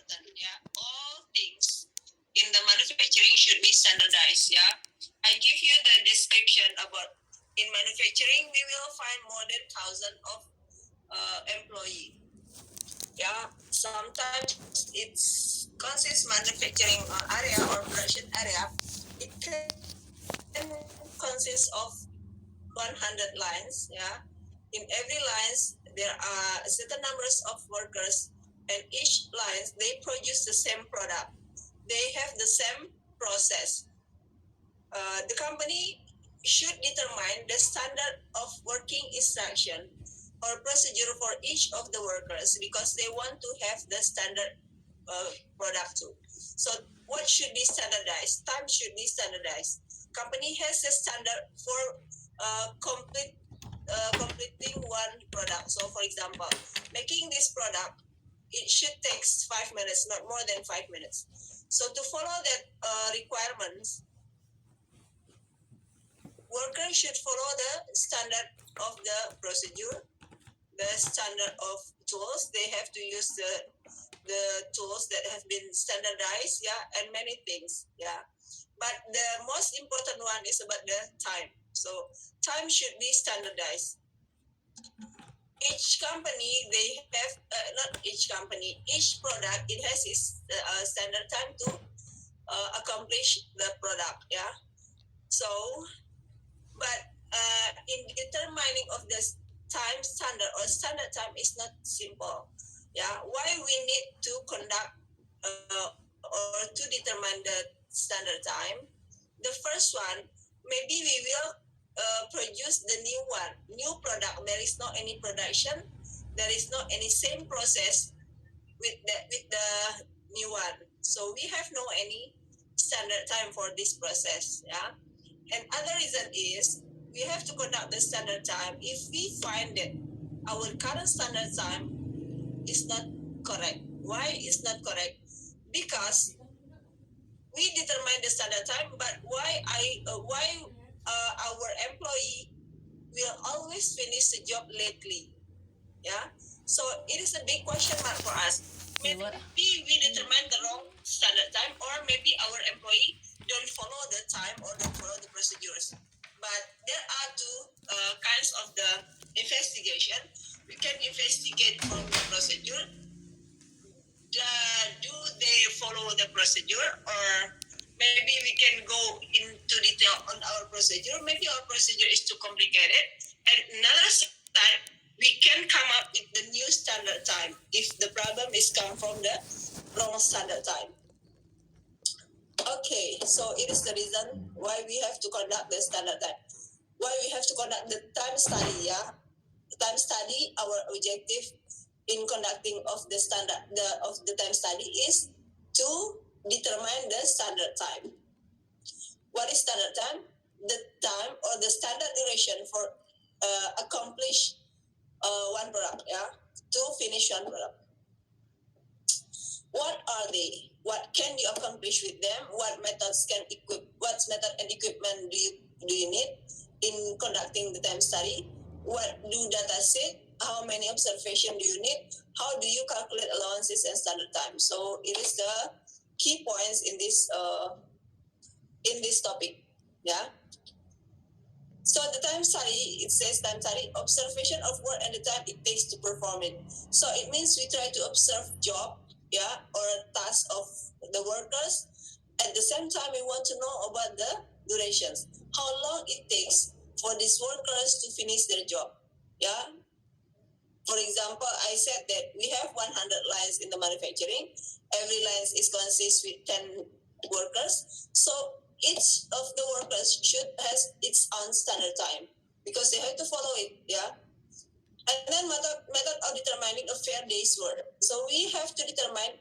important. Yeah, all things in the manufacturing should be standardized. Yeah, I give you the description about in manufacturing we will find more than 1,000 of employee. Yeah, sometimes it's consists manufacturing area or production area. It can consist of 100 lines. Yeah, in every lines there are certain numbers of workers, and each lines they produce the same product. They have the same process. The company should determine the standard of working instruction or procedure for each of the workers because they want to have the standard product too. So what should be standardized? Time should be standardized. Company has a standard for completing one product. So for example, making this product, it should take 5 minutes, not more than 5 minutes. So to follow that requirements, workers should follow the standard of the procedure, the standard of tools. They have to use the tools that have been standardized, yeah, and many things, yeah. But the most important one is about the time. So time should be standardized. Each company they have not each company, each product it has its standard time to accomplish the product, yeah. So but in determining of the time standard or standard time is not simple. Yeah, why we need to conduct or to determine the standard time? The first one, maybe we will produce the new product. There is not any production. There is not any same process with the new one. So we have no any standard time for this process. Yeah, and other reason is we have to conduct the standard time if we find that our current standard time is not correct. Why is not correct? Because we determine the standard time, but why our employee will always finish the job lately? Yeah, so it is a big question mark for us. Maybe we determine the wrong standard time, or maybe our employee don't follow the time or don't follow the procedures. But there are two kinds of the investigation. We can investigate from the procedure. Do they follow the procedure, or maybe we can go into detail on our procedure. Maybe our procedure is too complicated, and another time we can come up with the new standard time if the problem is come from the wrong standard time. Okay, so it is the reason why we have to conduct the standard time. Why we have to conduct the time study, yeah? Time study, our objective in conducting of the time study is to determine the standard time. What is standard time? The time or the standard duration for accomplish one product, yeah, to finish one product. What are they? What can you accomplish with them? What methods can equip? What method and equipment do you need in conducting the time study? What do data set? How many observation do you need? How do you calculate allowances and standard time? So it is the key points in this topic. Yeah. So the time study, it says time study, observation of work and the time it takes to perform it. So it means we try to observe job, yeah, or task of the workers. At the same time, we want to know about the durations, how long it takes for these workers to finish their job. Yeah. For example, I said that we have 100 lines in the manufacturing. Every line is consist with 10 workers. So each of the workers should has its own standard time because they have to follow it. Yeah. And then method of determining a fair day's work. So we have to determine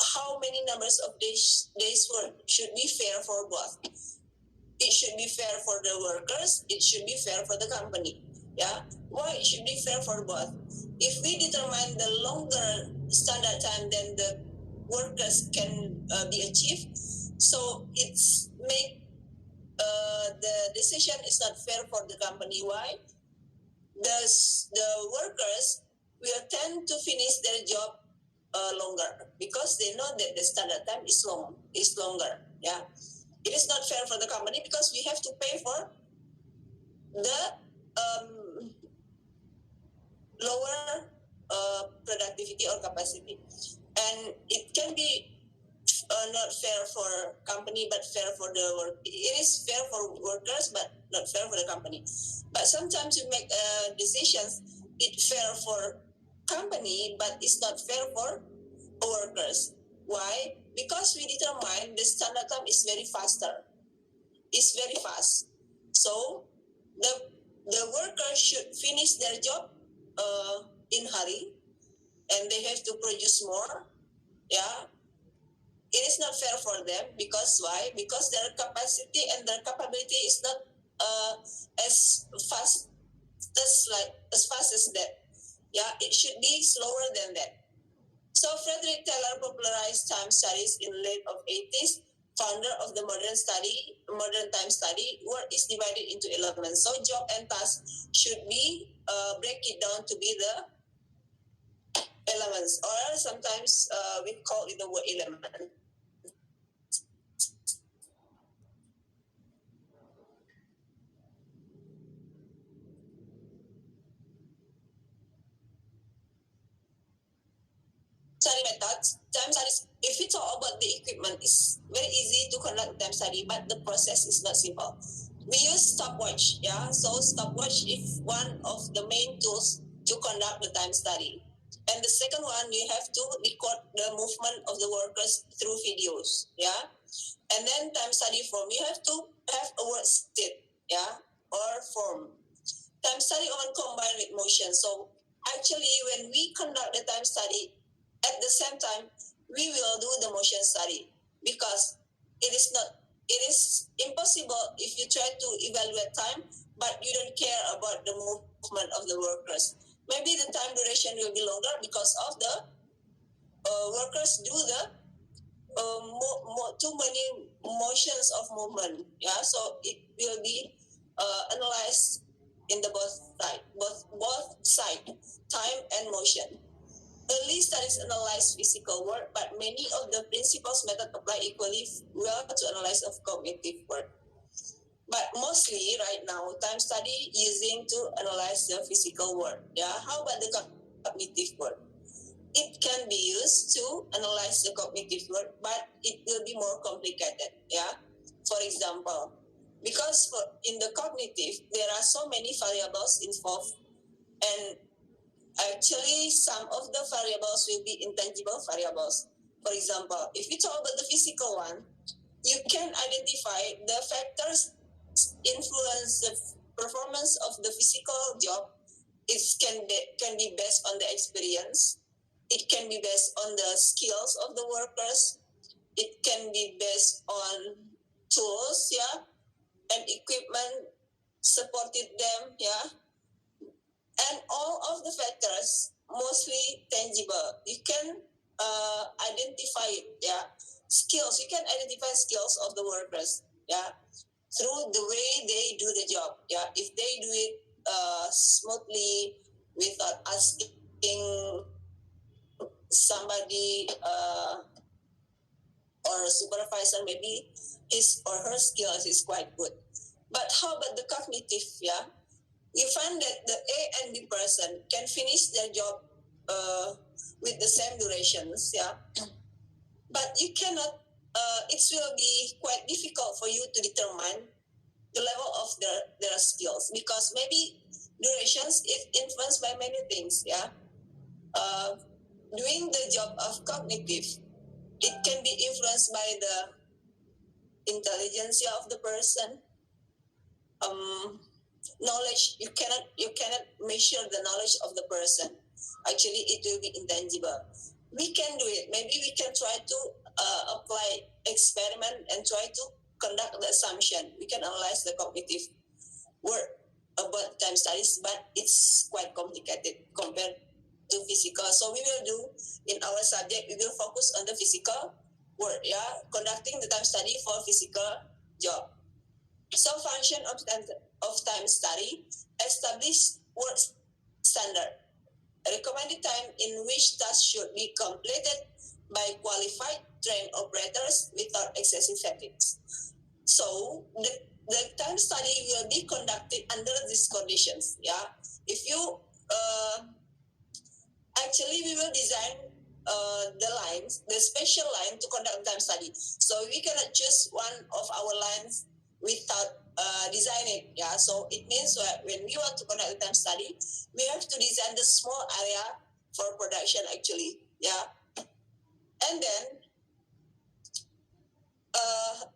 how many numbers of days work should be fair for both. It should be fair for the workers. It should be fair for the company. Yeah. Why it should be fair for both? If we determine the longer standard time than the workers can be achieved, so it's make the decision is not fair for the company. Why? The workers will tend to finish their job longer because they know that the standard time is longer. Yeah, it is not fair for the company because we have to pay for the lower productivity or capacity, and it can be not fair for company but fair for the work. It is fair for workers but not fair for the company. But sometimes you make decisions it fair for company but it's not fair for workers. Why? Because we determine the standard time is very faster. It's very fast. So the workers should finish their job in hurry and they have to produce more. Yeah, it is not fair for them because why? Because their capacity and their capability is not as fast as fast as that. Yeah, it should be slower than that. So Frederick Taylor popularized time studies in late of 80s, founder of the modern time study. Work is divided into elements. So job and task should be break it down to be the elements, or sometimes we call it the word element. Study methods. Time studies, if we talk about the equipment, it's very easy to conduct time study, but the process is not simple. We use stopwatch, yeah. So stopwatch is one of the main tools to conduct the time study. And the second one, you have to record the movement of the workers through videos, yeah. And then time study form, you have to have a worksheet, yeah, or form. Time study often combined with motion. So actually, when we conduct the time study, at the same time, we will do the motion study because it is not, it is impossible if you try to evaluate time, but you don't care about the movement of the workers. Maybe the time duration will be longer because of the workers do the too many motions of movement. Yeah, so it will be analyzed in the both side, time and motion. Early studies analyze physical work, but many of the principles method apply equally well to analyze of cognitive work. But mostly right now, time study using to analyze the physical work. Yeah, how about the cognitive work? It can be used to analyze the cognitive work, but it will be more complicated. Yeah, for example, because in the cognitive there are so many variables involved, and actually some of the variables will be intangible variables. For example, if we talk about the physical one, you can identify the factors influence the performance of the physical job. It can be based on the experience. It can be based on the skills of the workers. It can be based on tools, yeah, and equipment supported them, yeah, and all of the factors mostly tangible. You can identify it, yeah. Skills, you can identify skills of the workers, yeah, through the way they do the job, yeah. If they do it smoothly without asking somebody or a supervisor, maybe his or her skills is quite good. But how about the cognitive, yeah? You find that the A and B person can finish their job with the same durations, yeah. But you cannot. It will be quite difficult for you to determine the level of their skills because maybe durations is influenced by many things, yeah. Uh, Doing the job of cognitive, it can be influenced by the intelligence of the person. Um, Knowledge, you cannot measure the knowledge of the person. Actually, it will be intangible. We can do it. Maybe we can try to apply experiment and try to conduct the assumption. We can analyze the cognitive work about time studies, but it's quite complicated compared to physical. So we will do in our subject, we will focus on the physical work, yeah, conducting the time study for physical job. So function of time study, establish work standard. recommended time in which tasks should be completed by qualified trained operators without excessive fatigue. So the time study will be conducted under these conditions. Yeah, if you actually we will design the lines, the special line to conduct time study. So we cannot choose one of our lines without design it. Yeah, so it means that when we want to conduct a time study, we have to design the small area for production actually. Yeah, and then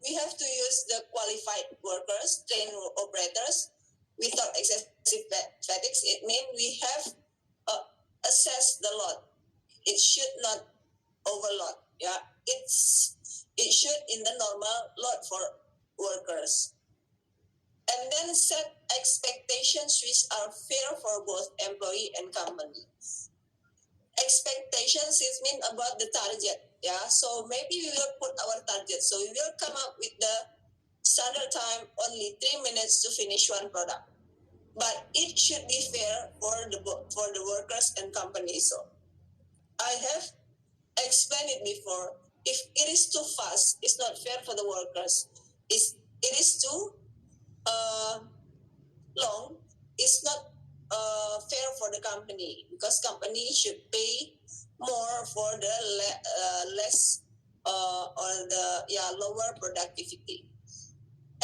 we have to use the qualified workers, trained operators without excessive fatigue. It means we have assess the load. It should not overload. Yeah, it should in the normal load for workers. And then set expectations which are fair for both employee and company. Expectations is mean about the target. Yeah, so maybe we will put our target. So we will come up with the standard time only 3 minutes to finish one product. But it should be fair for the workers and companies. So I have explained it before. If it is too fast, it's not fair for the workers. It is too uh, long, it's not fair for the company because company should pay more for the less or the lower productivity.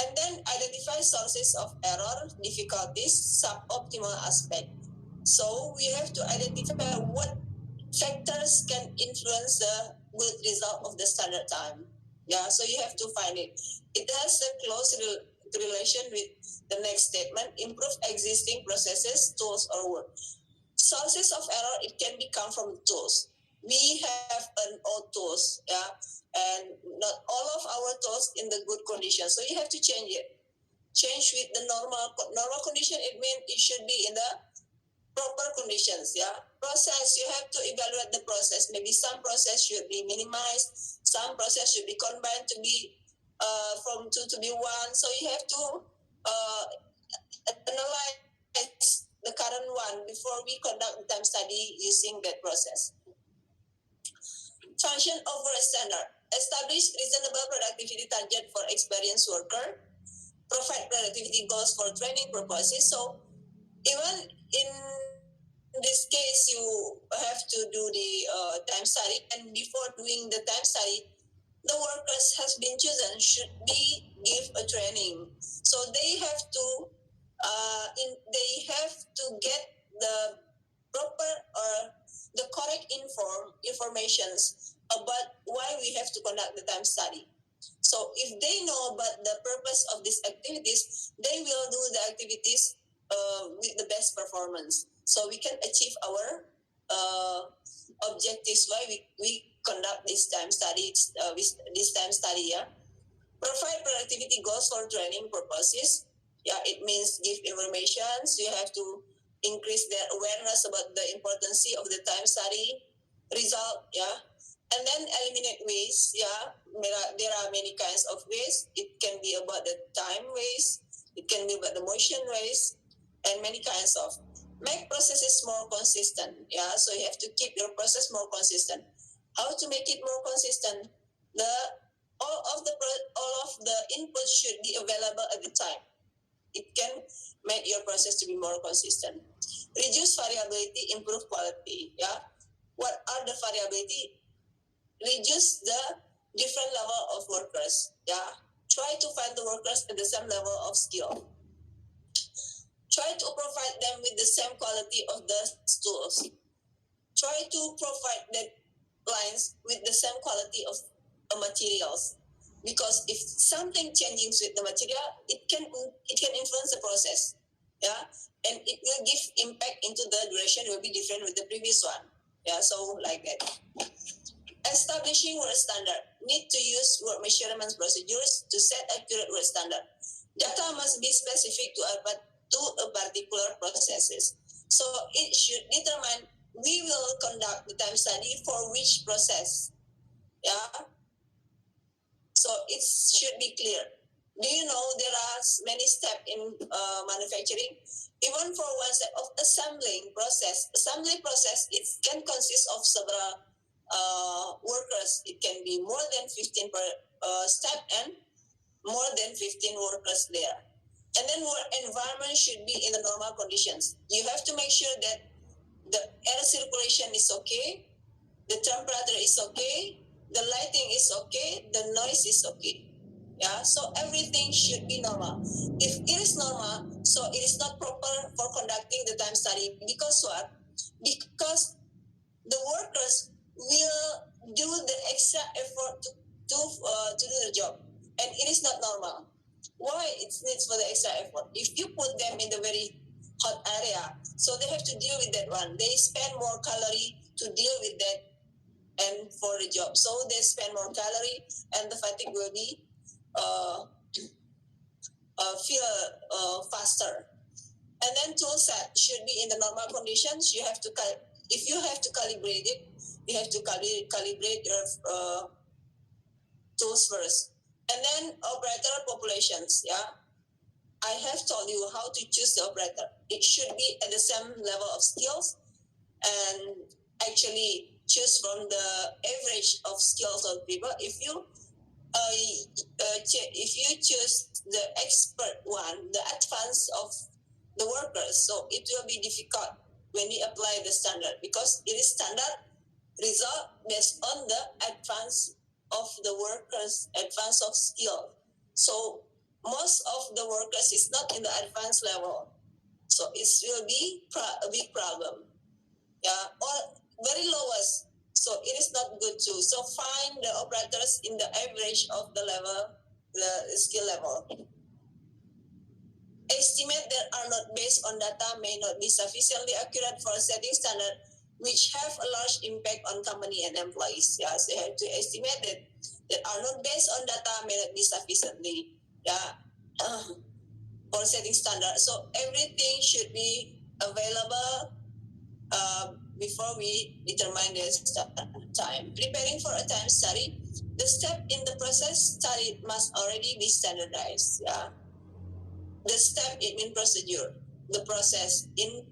And then identify sources of error, difficulties, suboptimal aspect. So we have to identify what factors can influence the good result of the standard time. Yeah, so you have to find it. It has a close relation with the next statement: improve existing processes, tools, or work. Sources of error, it can come from tools. We have an old tools, yeah, and not all of our tools in the good condition. So you have to change it. Change with the normal condition. It means it should be in the proper conditions. Yeah, process, you have to evaluate the process. Maybe some process should be minimized, some process should be combined to be from two to be one. So you have to uh, analyze the current one before we conduct the time study using that process. Function over a standard: establish reasonable productivity target for experienced worker, provide productivity goals for training purposes. So even in this case, you have to do the time study, and before doing the time study, the workers has been chosen should be give a training. So they have to they have to get the proper or the correct informations about why we have to conduct the time study. So if they know about the purpose of these activities, they will do the activities with the best performance. So we can achieve our uh, objectives why we conduct this time studies with this time study. Yeah, provide productivity goals for training purposes. Yeah, it means give information. So you have to increase their awareness about the importance of the time study result. Yeah, and then eliminate waste. Yeah, there are many kinds of waste. It can be about the time waste, it can be about the motion waste, and many kinds of. Make processes more consistent. Yeah, so you have to keep your process more consistent. How to make it more consistent? The all of the inputs should be available at the time. It can make your process to be more consistent. Reduce variability, improve quality. Yeah, what are the variability? Reduce the different level of workers. Yeah, try to find the workers at the same level of skill. Try to provide them with the same quality of the tools. Try to provide the lines with the same quality of materials, because if something changes with the material, it can influence the process. Yeah, and it will give impact into the duration will be different with the previous one. Yeah, so like that. Establishing work standard: need to use work measurements procedures to set accurate work standard. Data must be specific to a particular processes. So it should determine we will conduct the time study for which process. Yeah, so it should be clear. Do you know there are many steps in manufacturing? Even for one step of assembly process, it can consist of several workers. It can be more than 15 per step and more than 15 workers there. And then work environment should be in the normal conditions. You have to make sure that the air circulation is okay, the temperature is okay, the lighting is okay, the noise is okay. Yeah, so everything should be normal. If it is normal, so it is not proper for conducting the time study. Because what? Because the workers will do the extra effort to do the job, and it is not normal. Why it needs for the extra effort? If you put them in the very hot area, so they have to deal with that one. They spend more calorie to deal with that and for the job. So they spend more calorie, and the fatigue will be uh, feel faster. And then tool set should be in the normal conditions. You have to if you have to calibrate it, you have to calibrate your tools first. And then operator populations. Yeah, I have told you how to choose the operator. It should be at the same level of skills, and actually choose from the average of skills of people. If you choose the expert one, the advance of the workers, so it will be difficult when you apply the standard, because it is standard result based on the advance of the workers, advance of skill. So most of the workers is not in the advanced level, so it will be a big problem. Yeah, or very lowest. So it is not good too. So find the operators in the average of the level, the skill level. Estimate that are not based on data may not be sufficiently accurate for setting standard which have a large impact on company and employees. Yeah, so you have to estimate that are not based on data may not be sufficiently for setting standard. So everything should be available before we determine the time. Preparing for a time study, the step in the process study must already be standardized. Yeah, the step in procedure, the process in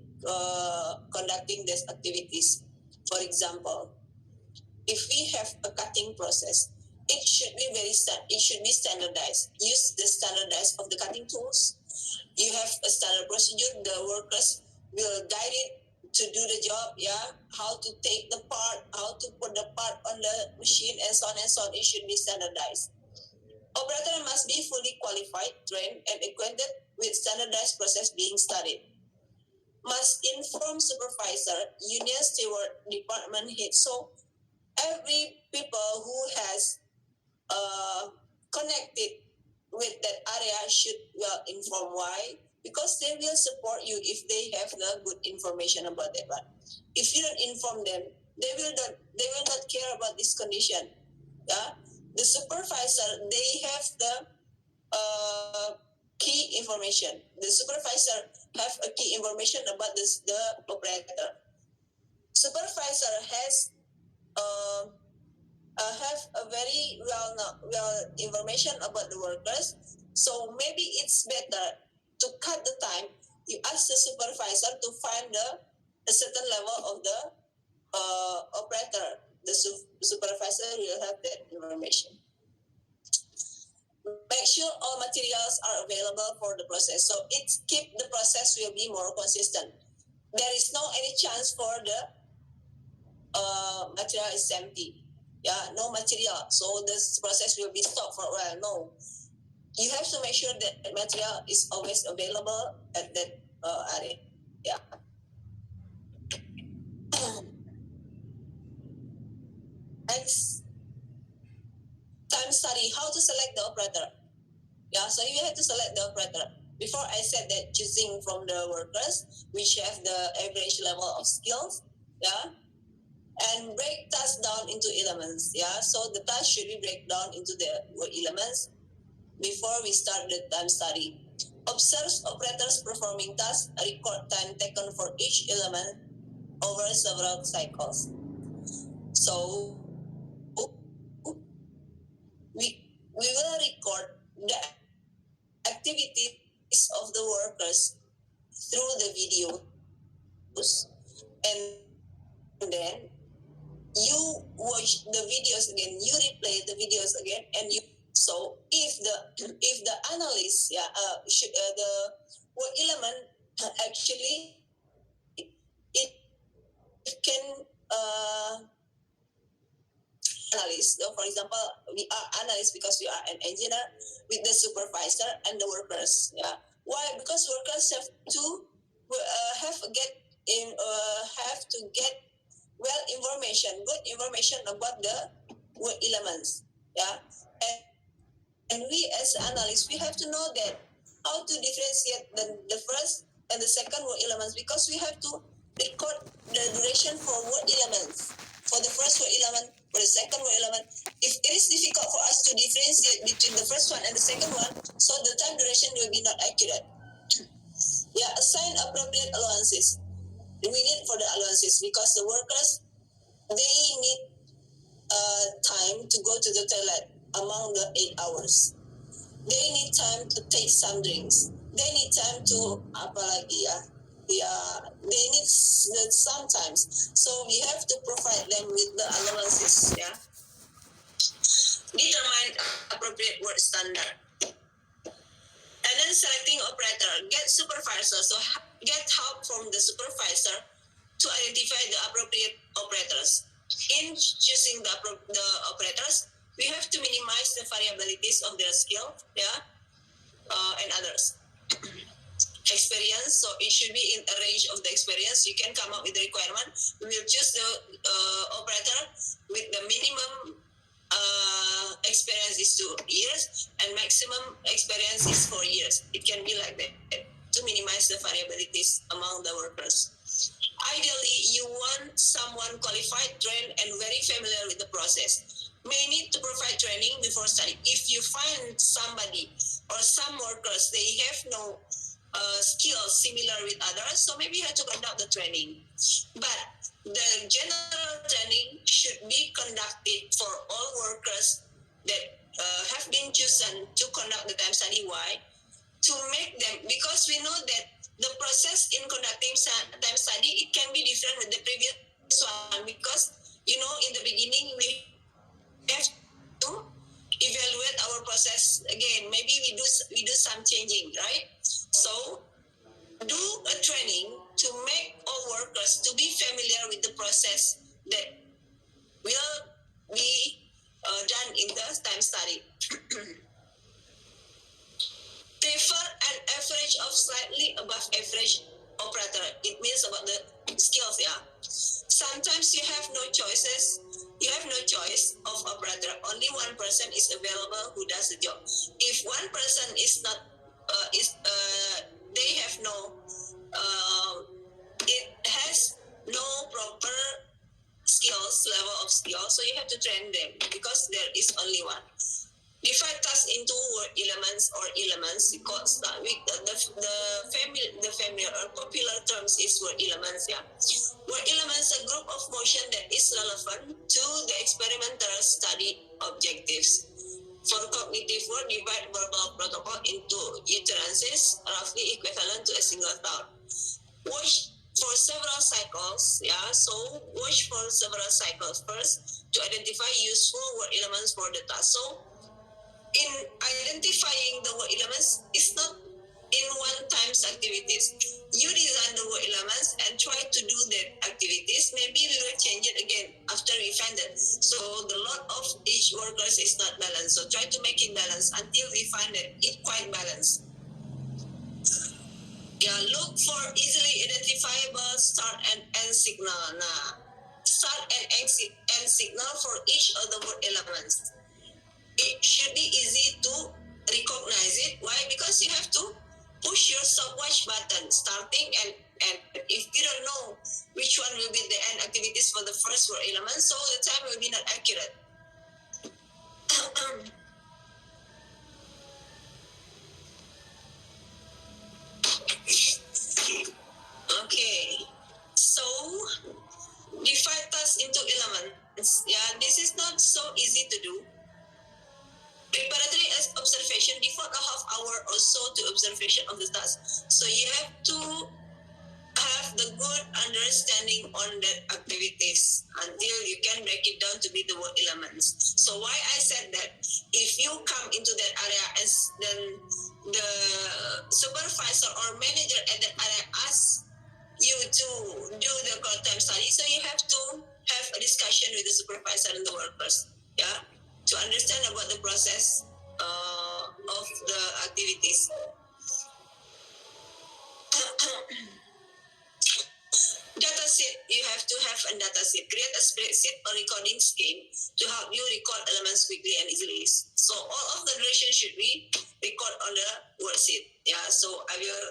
conducting these activities. For example, if we have a cutting process, it should be it should be standardized. Use the standardized of the cutting tools. You have a standard procedure. The workers will guide it to do the job. Yeah, how to take the part, how to put the part on the machine, and so on and so on. It should be standardized. Operator must be fully qualified, trained, and acquainted with standardized process being studied. Must inform supervisor, union steward, department head. So every people who has connected with that area should well inform. Why? Because they will support you if they have the good information about that one. If you don't inform them, they will not care about this condition. Yeah, the supervisor, they have the key information. The supervisor have a key information about the operator. Supervisor has uh, have a very well information about the workers. So maybe it's better to cut the time. You ask the supervisor to find a certain level of the operator. The supervisor will have that information. Make sure all materials are available for the process. So it keep the process will be more consistent. There is no any chance for the material is empty. Yeah, no material. So this process will be stopped for a while. No. You have to make sure that material is always available at that area. Yeah. Next, time study. How to select the operator. Yeah, so you have to select the operator. Before I said that choosing from the workers which have the average level of skills, yeah, and break tasks down into elements. Yeah, so the task should be break down into the elements before we start the time study. Observe operators performing tasks, record time taken for each element over several cycles. So we will record the activities of the workers through the videos, and then you watch the videos again, you replay the videos again, and you. So if the analyst, the what element actually it can analyst. So for example, we are analysts because we are an engineer with the supervisor and the workers. Yeah. Why? Because workers have to have to get good information about the work elements. Yeah. And we as analysts, we have to know that how to differentiate the first and the second word elements, because we have to record the duration for word elements. For the first word element, for the second word element. If it is difficult for us to differentiate between the first one and the second one, so the time duration will be not accurate. Yeah, assign appropriate allowances. We need for the allowances because the workers, they need time to go to the toilet among the 8 hours. They need time to take some drinks. They need time to apalagi ya. They need sometimes. So we have to provide them with the allowances. Yeah. Determine appropriate work standard. And then selecting operator, get supervisor. So get help from the supervisor to identify the appropriate operators. In choosing the operators, we have to minimize the variabilities of their skill, and others. Experience, so it should be in a range of the experience. You can come up with the requirement. We will choose the operator with the minimum experience is 2 years and maximum experience is 4 years. It can be like that to minimize the variabilities among the workers. Ideally, you want someone qualified, trained, and very familiar with the process. May need to provide training before study. If you find somebody or some workers, they have no skills similar with others, so maybe you have to conduct the training. But the general training should be conducted for all workers that have been chosen to conduct the time study. Why? To make them, because we know that the process in conducting time study, it can be different with the previous one, because in the beginning we have to evaluate our process again. Maybe we do some changing, right? So do a training to make all workers to be familiar with the process that will be done in the time study. Prefer an average of slightly above average operator. It means about the skills, yeah. Sometimes you have no choices. You have no choice of operator. Only one person is available who does the job. If one person is not, they have no, it has no proper level of skill, so you have to train them because there is only one. Divide tasks into word elements or elements. The family or popular terms is word elements. Yeah, word elements a group of motion that is relevant to the experimental study objectives. For cognitive word, divide verbal protocol into utterances, roughly equivalent to a single thought. Watch for several cycles. Yeah, so watch for several cycles first to identify useful word elements for the task. So in identifying the word elements, it's not in one times activities. You design the word elements and try to do the activities. Maybe we will change it again after we find it. So the load of each workers is not balanced. So try to make it balanced until we find it quite balanced. Yeah, look for easily identifiable start and end signal. Nah, start and end signal for each of the word elements. It should be easy to recognize it. Why? Because you have to push your stopwatch button starting and if you don't know which one will be the end activities for the first word element, so the time will be not accurate. Okay, so divide tasks into elements. Yeah, this is not so easy to do. Preparatory observation, devote a half hour or so to observation of the task. So you have to the good understanding on that activities until you can break it down to be the word elements. So why I said that if you come into that area and then the supervisor or manager at that area asks you to do the core time study, so you have to have a discussion with the supervisor and the workers, yeah, to understand about the process of the activities. Data sheet, you have to have a data sheet. Create a spreadsheet or recording scheme to help you record elements quickly and easily. So all of the duration should be recorded on the worksheet. Yeah, so I will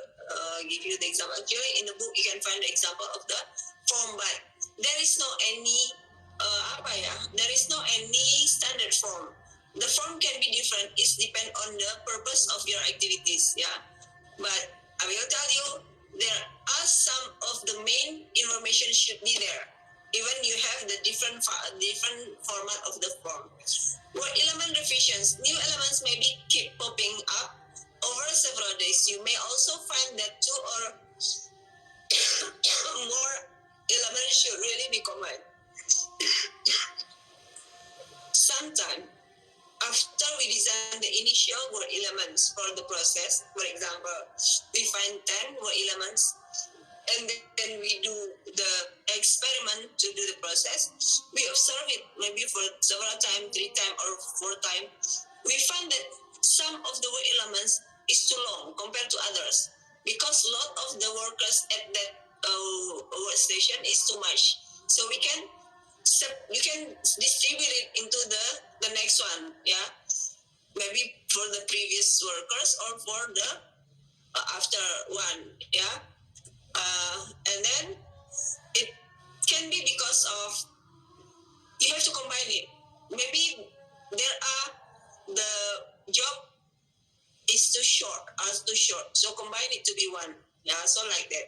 give you the example. Actually, in the book you can find the example of the form, but there is no any there is no any standard form. The form can be different. It depends on the purpose of your activities. Yeah, but I will tell you there are some of the main information should be there. Even you have the different format of the form. Word element revisions. New elements may be keep popping up over several days. You may also find that two or more elements should really be combined. Sometimes, after we design the initial word elements for the process, for example, we find 10 word elements, and then we do the experiment to do the process. We observe it maybe for several times, 3 times or 4 times. We find that some of the word elements is too long compared to others because a lot of the workers at that workstation is too much. So we can distribute it into the next one, yeah, maybe for the previous workers or for the after one, yeah. And then it can be because of you have to combine it. Maybe there are the job is too short, so combine it to be one. Yeah, so like that.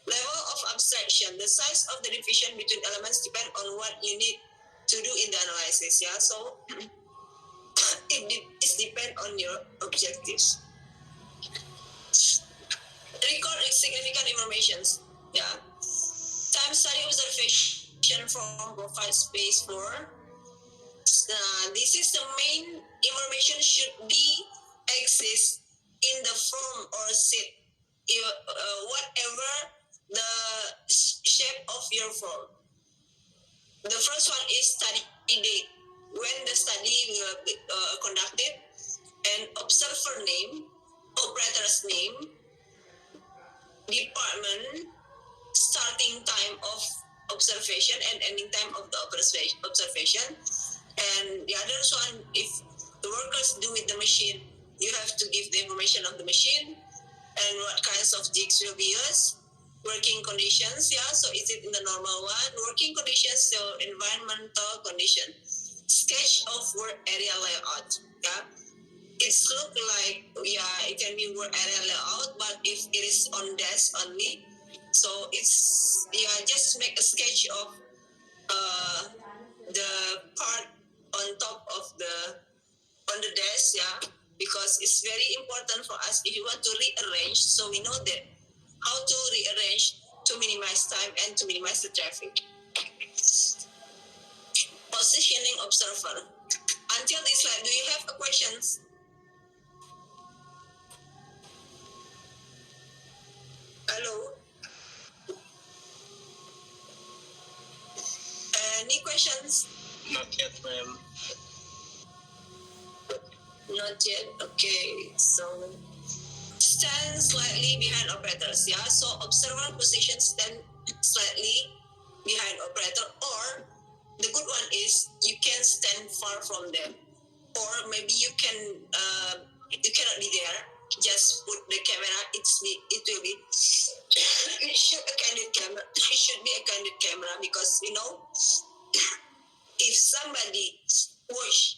Level of abstraction. The size of the division between elements depend on what you need to do in the analysis. Yeah, so it depends on your objectives. Record significant information. Yeah. Time study observation form provides space for. This is the main information should be exist in the form or set. Whatever the shape of your form. The first one is study date, when the study will be conducted, and observer name, operator's name, department, starting time of observation and ending time of the observation. And the other one, if the workers do with the machine, you have to give the information of the machine and what kinds of jigs will be used. Working conditions, yeah, so is it in the normal one? Working conditions, so environmental condition. Sketch of work area layout, yeah. It's look like, yeah, it can be work area layout, but if it is on desk only, so it's, yeah, just make a sketch of the part on top of on the desk, yeah, because it's very important for us if you want to rearrange, so we know that how to rearrange to minimize time and to minimize the traffic. Positioning observer. Until this slide, do you have questions? Hello? Any questions? Not yet, ma'am. Not yet. Okay, so stand slightly behind operators, yeah. So observer position stand slightly behind operator, or the good one is you can stand far from them, or maybe you cannot be there. Just put the camera. It will be. It should a candid camera. It should be a candid camera because if somebody watch,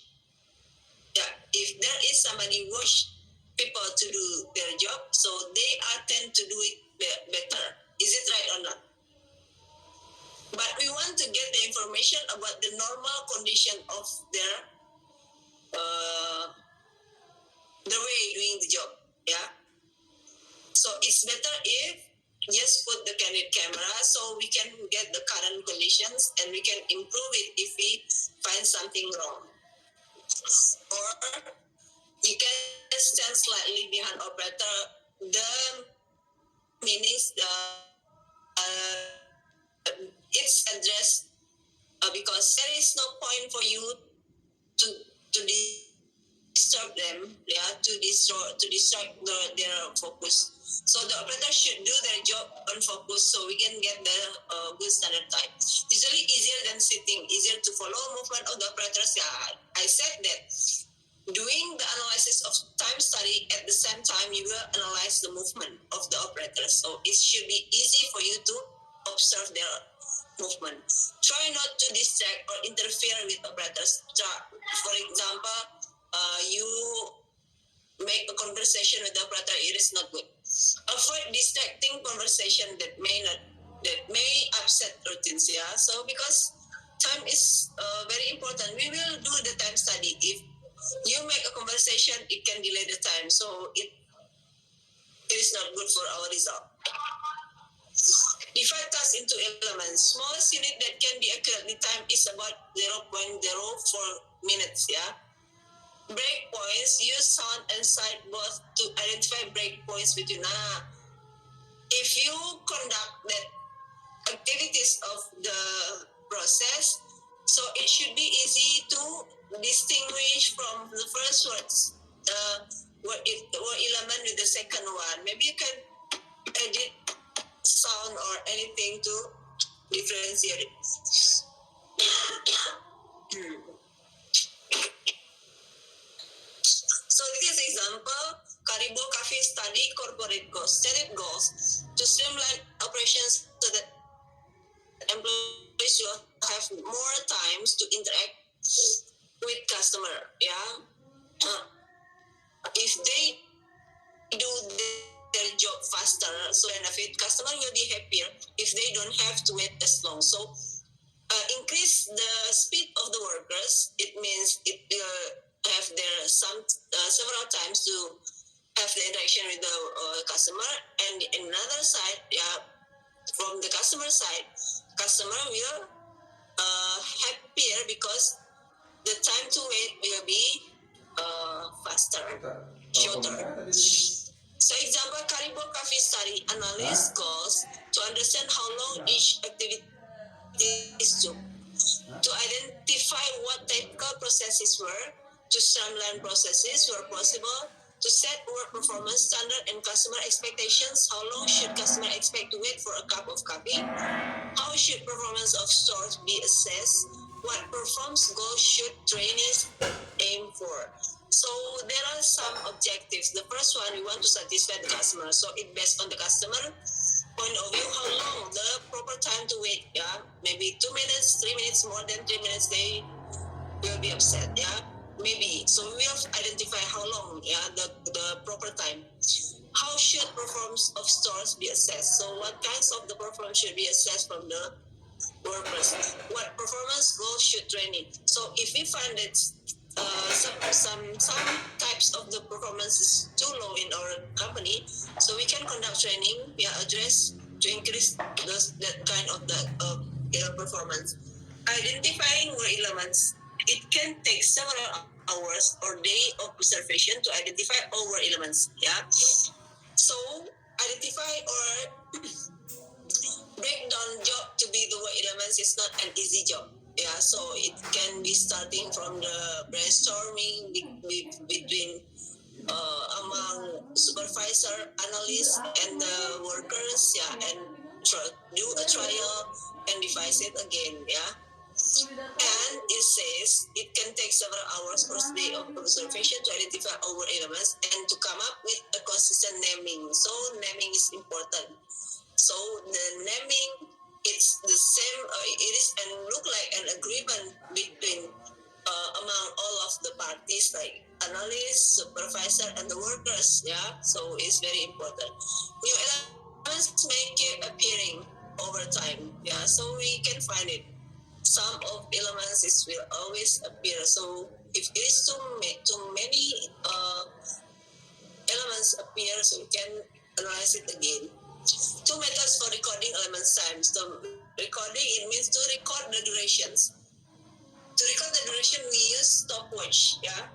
yeah, if there is somebody watch people to do their job, so they are tend to do it better. Is it right or not? But we want to get the information about the normal condition of their the way doing the job. Yeah. So it's better if just put the candid camera so we can get the current conditions and we can improve it if we find something wrong. Or you can stand slightly behind operator. The meanings it's addressed because there is no point for you to to disturb them, yeah, to distract their focus. So the operator should do their job on focus so we can get the good standard time. Usually easier than sitting, easier to follow movement of the operators. Yeah, I said that doing the analysis of time study at the same time you will analyze the movement of the operators. So it should be easy for you to observe their movement. Try not to distract or interfere with operators. For example, you make a conversation with the operator, it is not good. Avoid distracting conversation that may upset routines. Yeah. So because time is very important, we will do the time study. If you make a conversation, it can delay the time. So it is not good for our result. Divide tasks into elements. Smallest unit that can be accurately timed is about 0.04 minutes. Yeah. Breakpoints, use sound and sight both to identify breakpoints between. If you conduct that activities of the process, so it should be easy to distinguish from the first words, word element with the second one. Maybe you can edit sound or anything to differentiate it. So this example, Karibo Cafe study corporate goals, stated goals to streamline operations so that employees will have more times to interact with customer. Yeah, if they do their job faster, so benefit customer will be happier if they don't have to wait as long. So increase the speed of the workers. It means it will have their several times to have the interaction with the customer. And another side, yeah, from the customer side, customer will happier because the time to wait will be faster, shorter. So example, Karibo Cafe study analysis goals to understand how long each activity took, to identify what technical processes were, to streamline processes where possible, to set work performance standard and customer expectations. How long should customer expect to wait for a cup of coffee? How should performance of stores be assessed? What performance goals should trainees aim for? So there are some objectives. The first one, we want to satisfy the customer. So it based on the customer point of view, how long the proper time to wait. Yeah, maybe 2 minutes, 3 minutes, more than 3 minutes, they will be upset. Yeah, maybe. So we will identify how long. Yeah, the proper time. How should performance of stores be assessed? So what kinds of the performance should be assessed from the workers? What performance goals should training? So if we find that some types of the performance is too low in our company, so we can conduct training, address to increase that kind of the performance. Identifying were elements. It can take several hours or day of observation to identify our elements. Yeah. So identify or break down job to be the work elements is not an easy job. Yeah, so it can be starting from the brainstorming between among supervisor, analyst, and the workers. Yeah, and do a trial and revise it again. Yeah, and it says it can take several hours or day of observation to identify our elements and to come up with a consistent naming. So naming is important. So the naming, it's the same. It is and look like an agreement between among all of the parties, like analysts, supervisor, and the workers. Yeah. So it's very important. New elements may keep appearing over time. Yeah. So we can find it. Some of elements is will always appear. So if it is too many elements appear, so we can analyze it again. Two methods for recording elements time. So recording, it means to record the durations. To record the duration, we use stopwatch, yeah.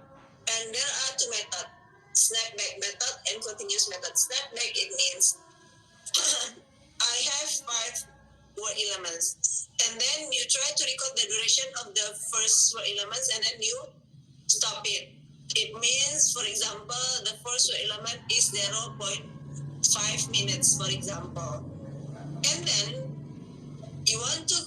And there are two methods: snapback method and continuous method. Snapback, it means I have 5 word elements, and then you try to record the duration of the first word elements, and then you stop it. It means, for example, the first word element is 0.5 minutes, for example, and then you want to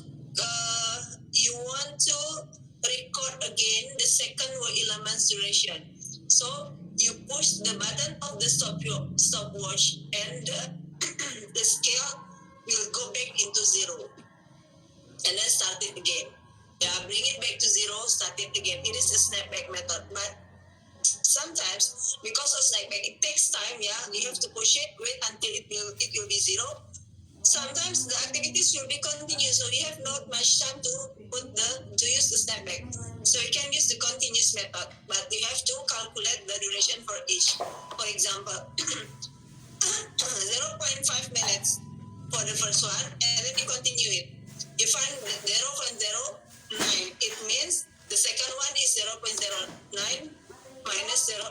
record again the second word element's duration. So you push the button of the stopwatch, and the scale will go back into 0, and then start it again. Yeah, bring it back to 0, start it again. It is a snapback method, but sometimes because of snapback, it takes time. Yeah, you have to push it, wait until it will be 0. Sometimes the activities will be continuous, so you have not much time to use the snapback. So you can use the continuous method, but you have to calculate the duration for each. For example, 0.5 minutes for the first one, and then you continue it. You find 0.09. It means the second one is 0.09 minus 0.9.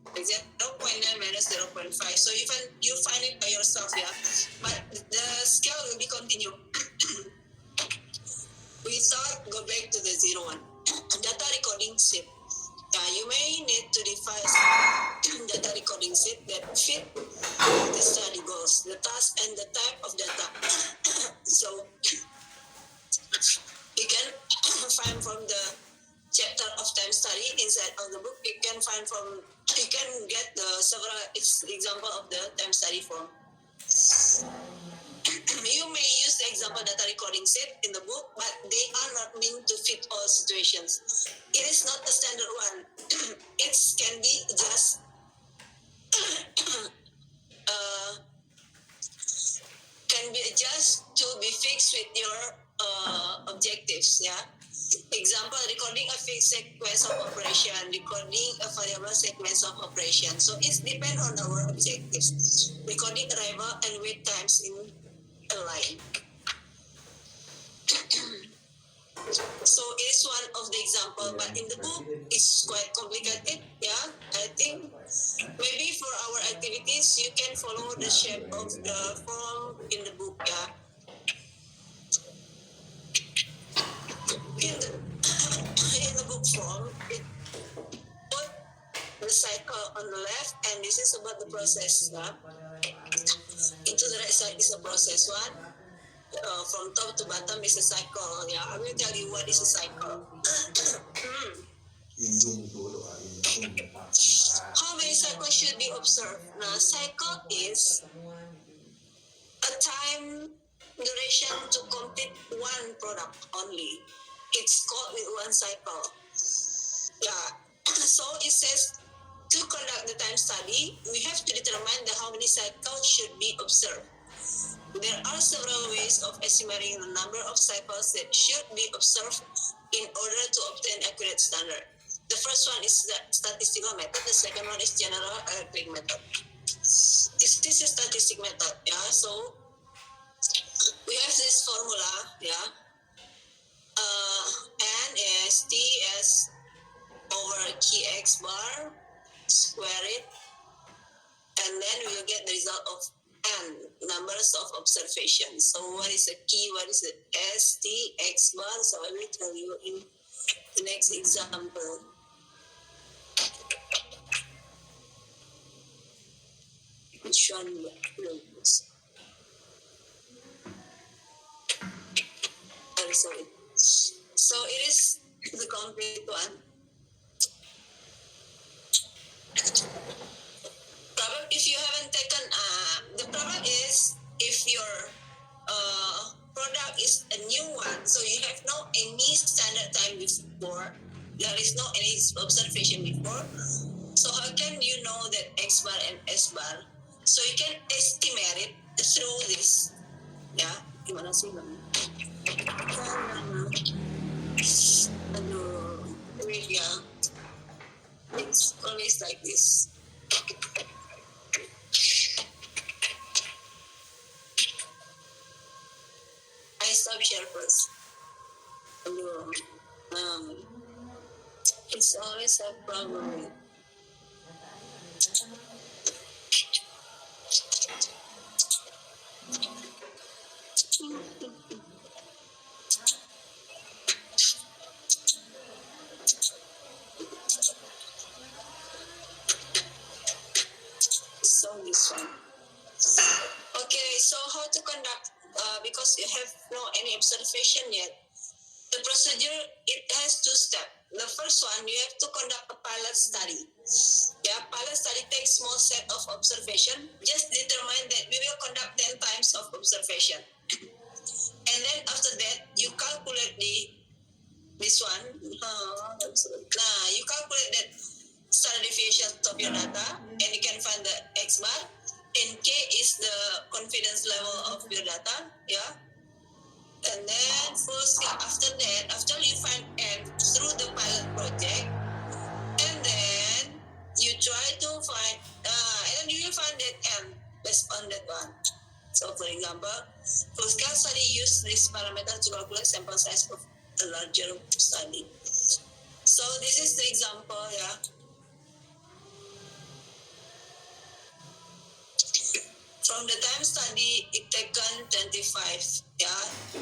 0.9 minus 0.5. So you find it by yourself, yeah. But the scale will be continued. We thought go back to the 01. Data recording sheet. You may need to devise data recording sheet that fit the study goals, the task, and the type of data. So you can find from the chapter of time study inside of the book. You can get the several example of the time study form. You may use the example data recording set in the book, but they are not meant to fit all situations. It is not a standard one. It can be just to be fixed with your objectives. Yeah. Example, recording a fixed sequence of operation, recording a variable sequence of operation. So it depends on our objectives. Recording arrival and wait times in a line. So it is one of the example, but in the book it's quite complicated. Yeah, I think maybe for our activities you can follow the shape of the form in the book. Yeah. In the book form, it put the cycle on the left, and this is about the process. Yeah? Into the right side is the process one. From top to bottom is a cycle. Yeah, I will tell you what is a cycle. How many cycles should be observed? Now, cycle is a time duration to complete one product only. It's called with one cycle. Yeah. So it says to conduct the time study, we have to determine how many cycles should be observed. There are several ways of estimating the number of cycles that should be observed in order to obtain accurate standard. The first one is the statistical method. The second one is general arithmetic method. This is a statistic method. Yeah. So we have this formula. Yeah. N is T S over Kx bar, square it, and then we will get the result of N, numbers of observations. So what is the key? What is the S, T, X bar? So I will tell you in the next example. Which one will use? I'm sorry. So it is the complete one. Problem if you haven't taken, the problem is if your product is a new one, so you have no any standard time before, there is no any observation before. So how can you know that X bar and S bar? So you can estimate it through this. Yeah, gimana sih bang? Aduh, wait, yeah. It's always like this. I'll share first. It's always a problem. So this one. Okay, so how to conduct? Because you have no any observation yet. The procedure, it has two steps. The first one, you have to conduct a pilot study. Yeah, pilot study takes small set of observation. Just determine that we will conduct 10 times of observation. And then after that, you calculate this one. You calculate that standard deviation of your data, and you can find the X bar. And K is the confidence level of your data. Yeah. And then first, after that, after you find M through the pilot project, and then you try to find, and then you will find that M based on that one. So for example, full-scale study use this parameter to calculate sample size of a larger study. So this is the example, yeah. From the time study, it taken 25, yeah.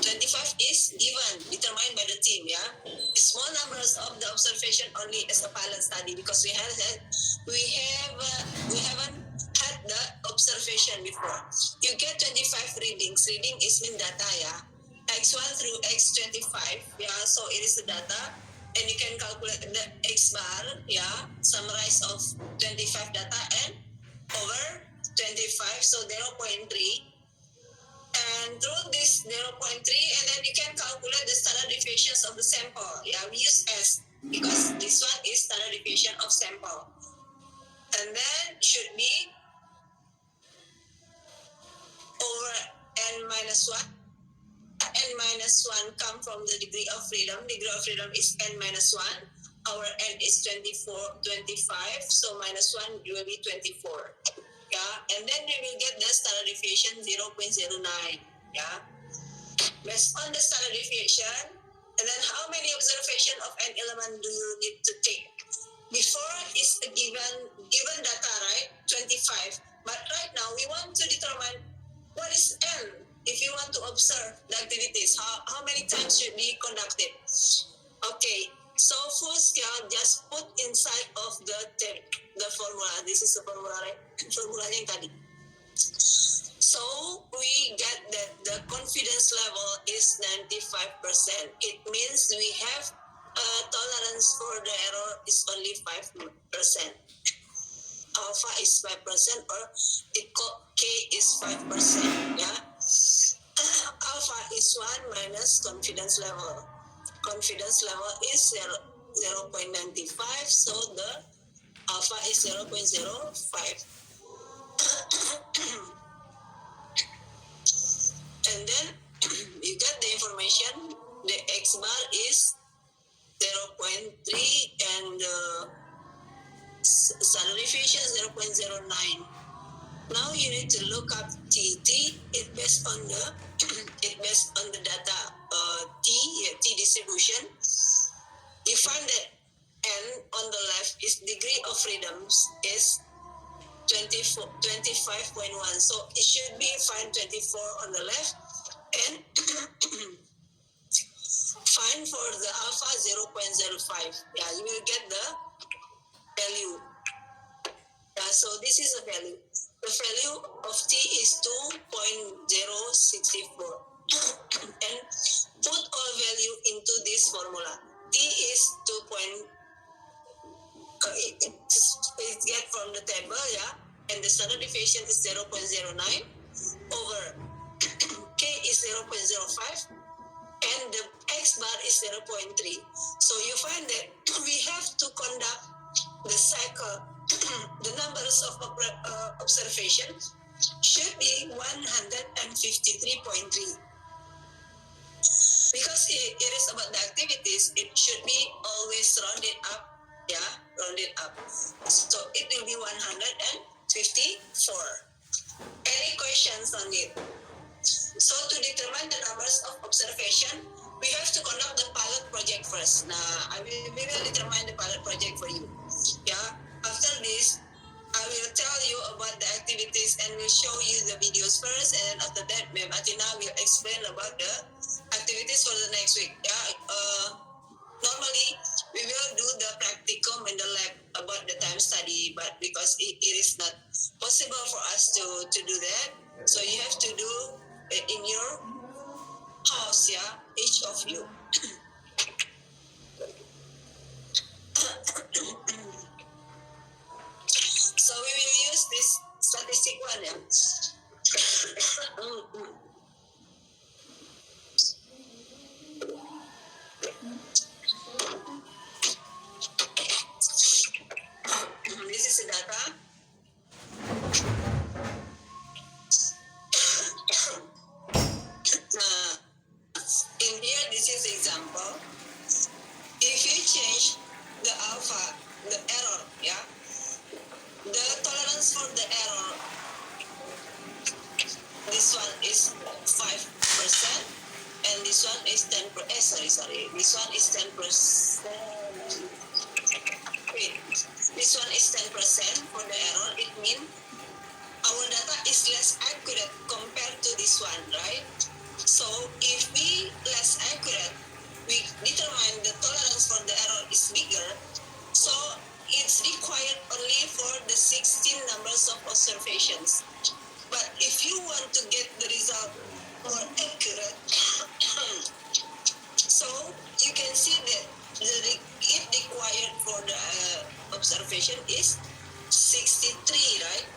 25 is given, determined by the team, yeah. Small numbers of the observation only as a pilot study because we haven't had the observation before. You get 25 readings. Reading is mean data, yeah. X1 through X25, yeah. So it is the data, and you can calculate the X bar, yeah. Summarize of 25 data and over 25, so 0.3, and through this 0.3, and then you can calculate the standard deviations of the sample. Yeah, we use S because this one is standard deviation of sample, and then should be over n minus 1. N minus 1 come from the degree of freedom. Degree of freedom is n minus 1. Our n is 25, so minus 1 will be 24. Yeah, and then you will get the standard deviation 0.09. Yeah, based on the standard deviation, and then how many observation of an element do you need to take? Before is a given data, right? 25. But right now we want to determine what is n. If you want to observe the activities, how many times should be conducted? Okay, so full scale, just put inside of the formula. This is the formula, right? Formula yang tadi. So we get that the confidence level is 95%. It means we have tolerance for the error is only 5%. Alpha is 5%, or K is 5%. Yeah. Alpha is 1 minus confidence level. Confidence level is 0.95, so the alpha is 0.05. And then you get the information, the X bar is 0.3 and standard deviation 0.09. Now you need to look up T. T is based on the data T distribution. You find that N on the left is degree of freedoms is 25.1. So it should be find 24 on the left and find for the alpha 0.05. Yeah, you will get the value. Yeah, so this is a value. The value of T is 2.064. And put all value into this formula. T is 2. It get from the table, yeah, and the standard deviation is 0.09 over K is 0.05 and the X bar is 0.3. So you find that we have to conduct the cycle. The numbers of observation should be 153.3. Because it is about the activities, it should be always rounded up. Yeah, rounded up. So it will be 154. Any questions on it? So to determine the numbers of observation, we have to conduct the pilot project first. Nah, we will determine the pilot project for you. Yeah. After this, I will tell you about the activities and will show you the videos first, and then after that, Ma'am Atina will explain about the activities for the next week. Yeah. Normally, we will do the practicum in the lab about the time study, but because it is not possible for us to do that, so you have to do it in your house, yeah, each of you. So we will use this statistic one, yeah. This is the data. In here, this is the example. If you change the alpha, the error, yeah, the tolerance for the error, this one is 5%, and this one is 10%. Sorry, this one is 10%. Wait, this one is 10% for the error. It means our data is less accurate compared to this one, right? So if we less accurate, we determine the tolerance for the error is bigger. So it's required only for the 16 numbers of observations. But if you want to get the result more accurate, so you can see that it required for the observation is 63, right?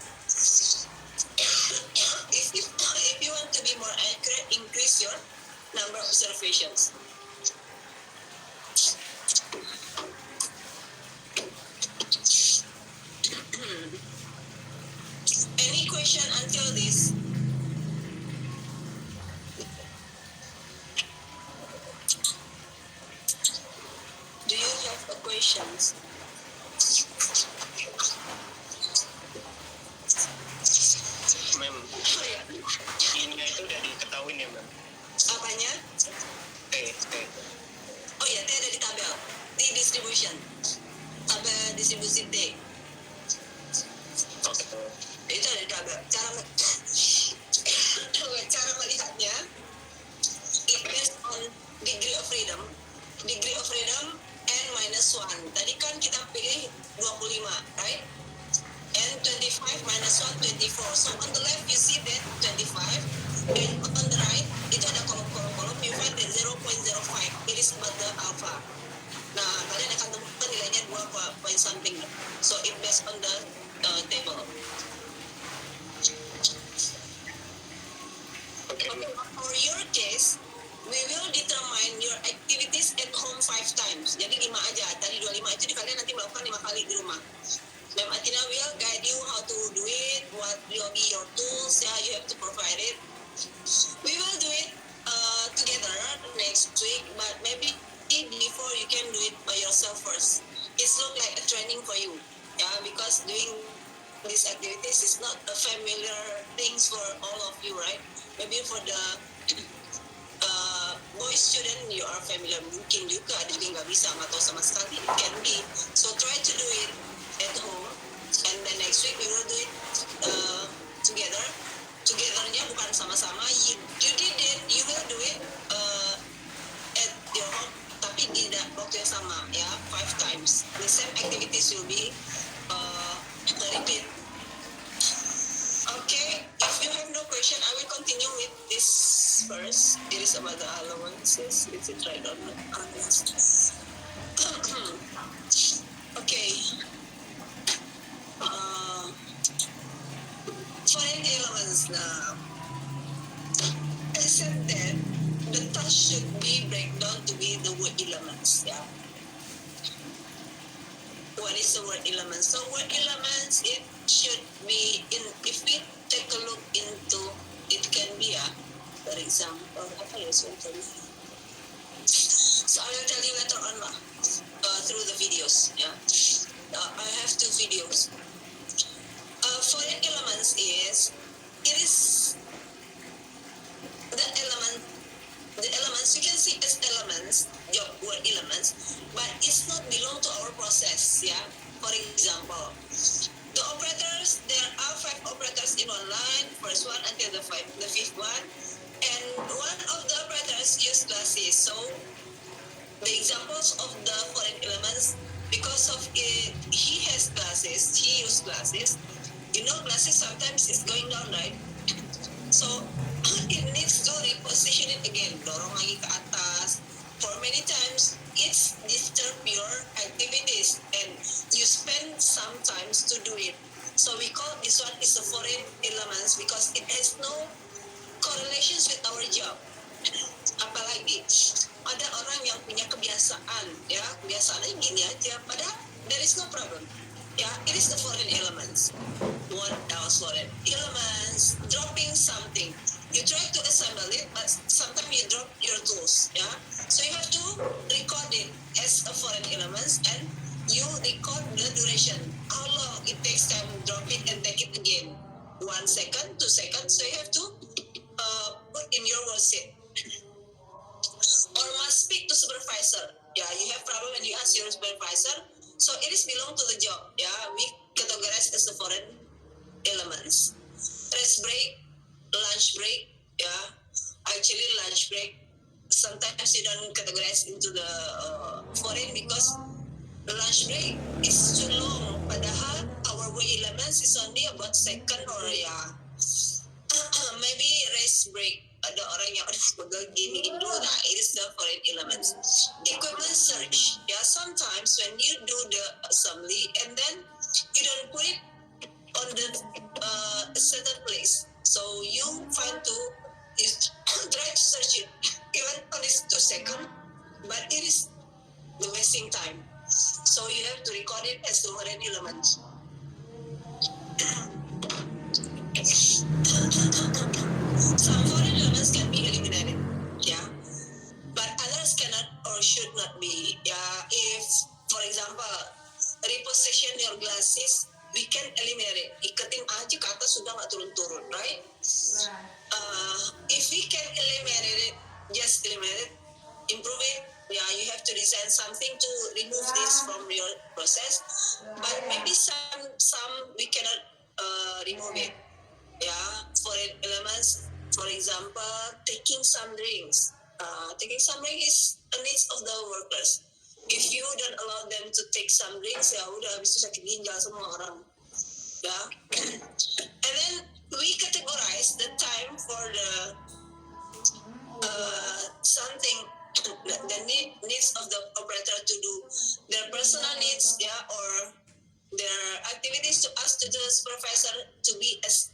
If you want to be more accurate, increase your number of observations. Any question until this? Do you have a questions? Mem, ini itu udah diketahui ya, Mem? Apanya? T. Oh ya, T ada di tabel. T distribution. Tabel distribusi T. Oke. Itu ada di tabel. Cara melihatnya, it based on degree of freedom. Degree of freedom n minus 1. Tadi kan kita pilih 25, right? And 25 minus 1, 24. So on the left, you see that 25. And on the right, itu ada kolom-kolom. You find that 0.05. It is about the alpha. Nah, kalian akan temukan nilainya 2 point something. So it based on the table. Okay. For your case, we will determine your activities at home 5 times. Jadi 5 aja. Tadi 25 itu kalian nanti melakukan 5 kali di rumah. Ma'am Atina will guide you how to do it, what will be your tools, yeah, you have to provide it. We will do it together next week, but maybe before you can do it by yourself first. It's look like a training for you, yeah, because doing these activities is not a familiar things for all of you, right? Maybe for the boy student you are familiar, mungkin juga ada yang nggak bisa, nggak tahu sama sekali. It can be. So try to do it at home, and then next week we will do it together. Togethernya bukan sama-sama. You did it, you will do it at your home, tapi tidak waktu yang sama, ya, 5 times. The same activities will be repeat. Okay, if you have no question, I will continue with this first. It is about the allowances. Is it right or not? Okay. Foreign elements now. Except that the task should be breakdown to be the word elements. Yeah. What is the word elements? So word elements, it should be in. If we take a look into, it can be for example, apa ya sebentar. So I will tell you later on lah, through the videos. Yeah. I have 2 videos. Foreign elements is, it is elements you can see as elements, job word elements, but it's not belong to our process. Yeah. For example, the operators, there are 5 operators in one line, first one until the fifth one, and one of the operators use glasses. So the examples of the foreign elements, because of it, he has glasses, he use glasses. You know, glasses sometimes is going down, right? So it needs to reposition it again, dorong lagi ke atas. For many times, it's disturb your activities, and you spend some times to do it. So we call this one is a foreign elements because it has no correlations with our job. Apalagi ada orang yang punya kebiasaan, ya kebiasaannya gini aja, padahal there is no problem. Ya, it is the foreign elements. What else foreign elements? Dropping something. You try to assemble it, but sometimes you drop your tools. Yeah, so you have to record it as a foreign elements, and you record the duration. How long it takes time to drop it and take it again. 1 second, 2 seconds. So you have to put in your worksheet. Or must speak to supervisor. Yeah, you have problem and you ask your supervisor. So it is belong to the job. Yeah, we categorize as the foreign elements. Rest break, lunch break. Yeah, actually lunch break. Sometimes you don't categorize into the foreign because the lunch break is too long. Padahal our way elements is only about second or maybe rest break. Ada orang yang pegel gini dulu, nah it is the foreign elements. Equipment search, yeah, sometimes when you do the assembly and then you don't put it on the certain place, so you find to try to search it even on this 2 seconds, but it is the wasting time. So you have to record it as the foreign elements. Some foreign elements can be eliminated, yeah, but others cannot or should not be. Yeah, if, for example, reposition your glasses, we can eliminate it. Iketin aja ke atas sudah nggak turun-turun, right? If we can eliminate it, just eliminate it, improve it. Yeah, you have to design something to remove this from your process, but maybe some we cannot remove it. Yeah, foreign elements, for example, taking some drinks. Taking some drink is a needs of the workers. If you don't allow them to take some drinks, ya udah habis itu sakit ginjal semua orang. Yeah. And then we categorize the time for the something the needs of the operator to do their personal needs, yeah, or their activities to us to the supervisor to be as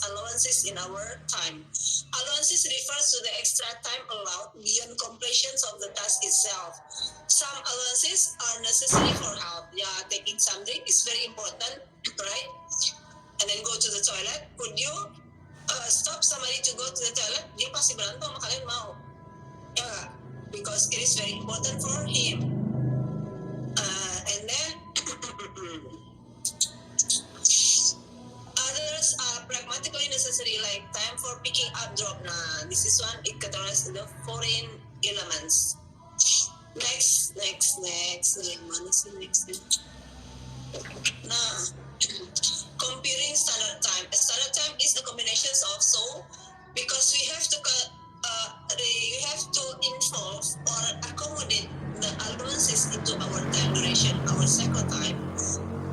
allowances in our time. Allowances refers to the extra time allowed beyond completion of the task itself. Some allowances are necessary for help. Yeah, taking some drink is very important, right? And then go to the toilet. Could you stop somebody to go to the toilet? Dia pasti berantem sama kalian mau. Yeah, because it is very important for him. And then others are pragmatically necessary, like time for picking up drop. Nah, this is one it categorizes the foreign elements. Next. Mana sih next? Nah, comparing standard time. Standard time is a combination of because we have to involve or accommodate the allowances into our time duration, our cycle time.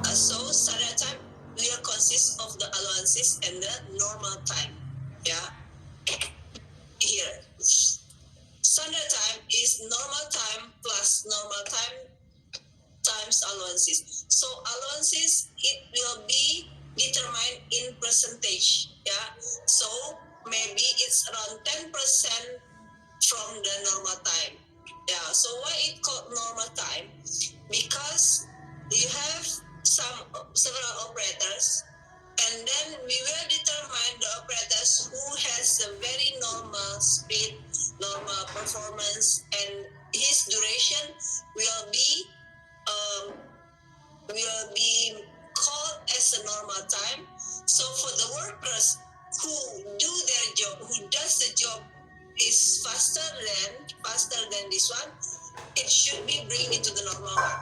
So standard time will consist of the allowances and the normal time. Yeah. Here. Standard time is normal time plus normal time times allowances. So allowances, it will be determined in percentage. Yeah. So maybe it's around 10% from the normal time. Yeah. So why it called normal time? Because you have several operators, and then we will determine the operators who has a very normal speed, normal performance, and his duration will be called as a normal time. So for the workers who do their job, who does the job is faster than this one, it should be bring into the normal one.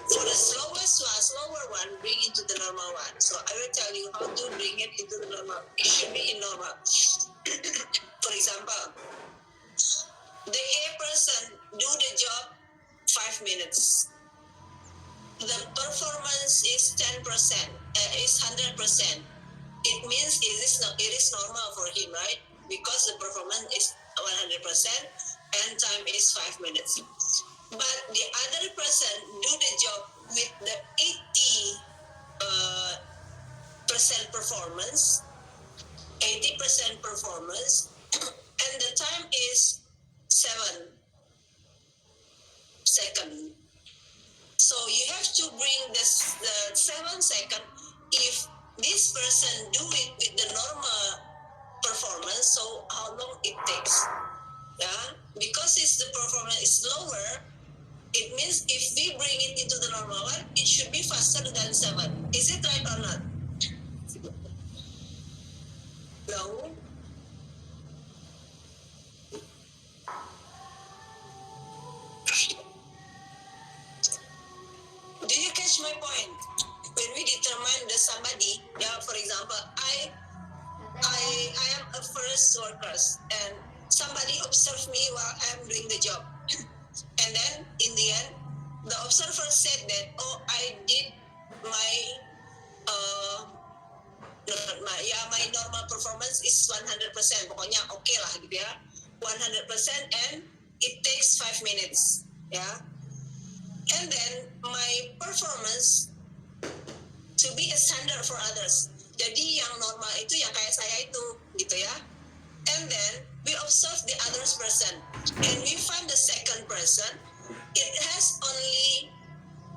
For the slower one, bring into the normal one. So I will tell you how to bring it into the normal. It should be in normal. For example, the A person do the job 5 minutes. The performance is 10%, is 100%. It means it is normal for him, right? Because the performance is 100% and time is 5 minutes. But the other person do the job with the 80% performance, 80% performance, and the time is 7 seconds. So you have to bring the 7 seconds. If this person do it with the normal performance, so how long it takes? Yeah, because it's the performance is lower, it means if we bring it into the normal one, it should be faster than 7. Is it right or not? No. Do you catch my point? When we determine the somebody, yeah, for example, I am a first worker and somebody observed me while I'm doing the job. And then in the end, the observer said that, oh, I did my my normal performance is 100%. Pokoknya okay lah gitu ya. 100% and it takes 5 minutes. Ya. And then my performance to be a standard for others. Jadi yang normal itu yang kayak saya itu gitu ya. And then we observe the other person and we find the second person, it has only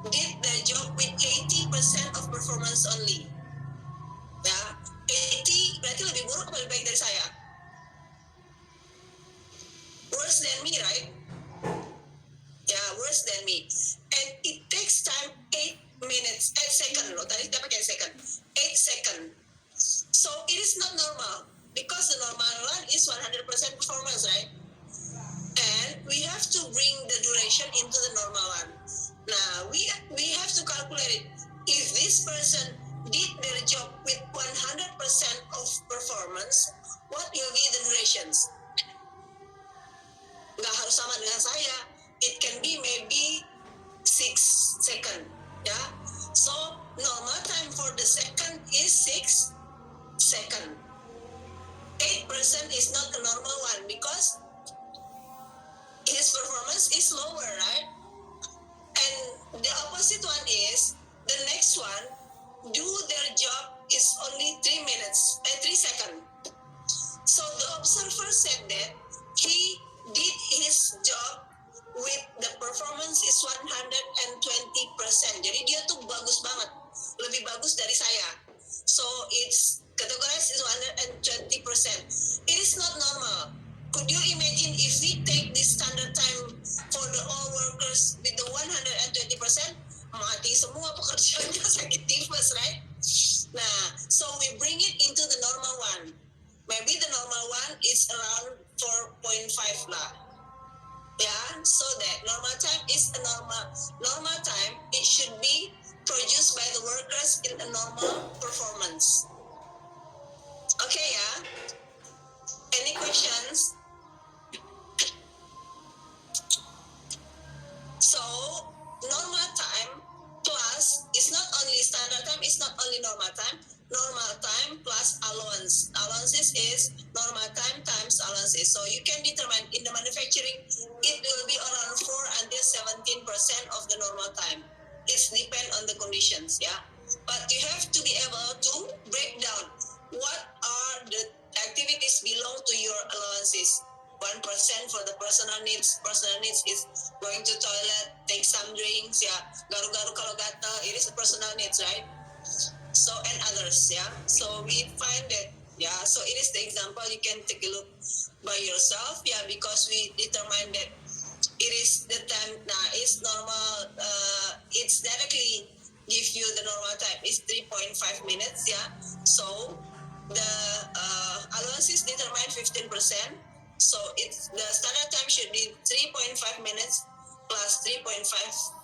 did the job with 80% of performance only. Ya, 80 berarti lebih buruk atau lebih baik dari saya? Worse than me, right? Yeah, worse than me. And it takes time 8 minutes, 8 seconds loh. Tadi kita pakai second. 8 seconds. So it is not normal because the normal one is 100% performance, right? And we have to bring the duration into the normal one. Now we have to calculate it. If this person did their job with 100% of performance, what will be the durations? Nggak harus sama dengan saya. It can be maybe 6 seconds. Yeah. So normal time for the second is 6 seconds. 8% is not a normal one because his performance is lower, right? And the opposite one is the next one do their job is only 3 minutes, 3 seconds. So the observer said that he did his job with the performance is 120%. Jadi dia tuh bagus banget, lebih bagus dari saya. So it's categorized as 120%. It is not normal. Could you imagine if we take this standard time for the all workers with the 120%, mati semua pekerjaannya, sakit tifus, right? Nah, so we bring it into the normal one. Maybe the normal one is around 4.5 lah. Yeah, so that normal time is a normal time. It should be produced by the workers in a normal performance. Okay, yeah. Any questions? So normal time plus is not only standard time, it's not only normal time. Normal time plus allowance. Allowances is normal time times allowances. So you can determine in the manufacturing, it will be around 4 until 17% of the normal time. It's depend on the conditions, yeah. But you have to be able to break down what are the activities belong to your allowances. 1% for the personal needs. Personal needs is going to toilet, take some drinks, yeah. Garu-garu kalau gatal, it is a personal needs, right? So and others, yeah. So we find that, yeah. So it is the example you can take a look by yourself, yeah. Because we determine that it is the time. Nah, it's normal. It's directly give you the normal time. It's 3.5 minutes, yeah. So the allowances determine 15%. So it's the standard time should be 3.5 minutes plus 3.5